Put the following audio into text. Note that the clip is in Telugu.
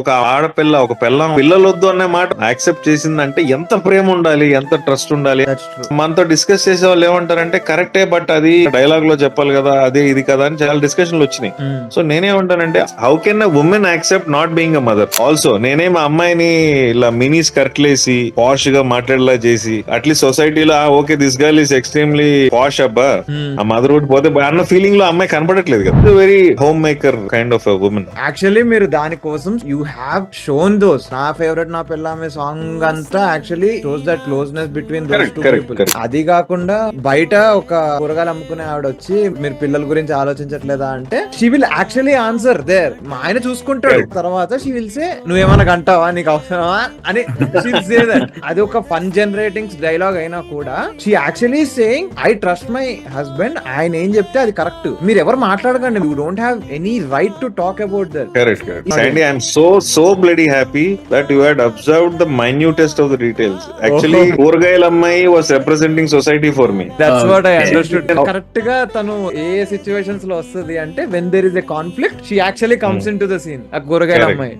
ఒక ఆడపిల్ల ఒక పిల్లలు వద్దు అనే మాట యాక్సెప్ట్ చేసిందంటే ఎంత ప్రేమ ఉండాలి, ఎంత ట్రస్ట్ ఉండాలి. మనతో డిస్కస్ చేసే వాళ్ళు ఏమంటారంటే కరెక్టే, బట్ అది డైలాగ్ లో చెప్పాలి కదా, అదే ఇది కదా అని చాలా డిస్కషన్లు వచ్చినాయి. సో నేనేమంటానంటే how can a women accept not being a mother also. నేనే మా అమ్మాయిని ఇలా మినీ స్కర్ట్లేసి పాష్ గా మాట్లాడేలా చేసి అట్లీస్ట్ సొసైటీలో okay this girl is extremely posh అబ్బా, ఆ మదర్హుడ్ పోతే అన్న ఫీలింగ్ లో అమ్మాయి కనపడట్లేదు కదా. Very home maker kind of women. Actually మీరు దానికోసం యూ హ్యావ్ షోన్ దోస్. నా ఫేవరెట్ నా పిల్లమే సాంగ్ అంతా actually shows that closeness between those two people. అది కాకుండా బయట ఒక కూరగాయలు అమ్ముకునే ఆవిడ వచ్చి మీరు పిల్లల గురించి ఆలోచించట్లేదా అంటే she will actually answer there. మా ఆయన చూసుకుంటాడు. తర్వాత షీ విల్ సే నువ్వేమన్నా అంటావా, నీకు అవసరమా అని. అది ఒక ఫన్ జనరేటింగ్ డైలాగ్ అయినా కూడా she actually saying I trust my husband, ఆయన ఏం చెప్తే అది కరెక్ట్. మీరు ఎవరు మాట్లాడకండి, you don't have any right to talk about that. Correct. Sandy, I'm so bloody happy that you had observed the minutest of the details. Actually, Kurgail Ammai was representing society for me. That's what I understood. Correct గా తను ఏ సిచ్యువేషన్స్ లో వస్తుంది అంటే when there is a conflict, she actually comes into the scene. ఆ కూరగాయల అమ్మాయి.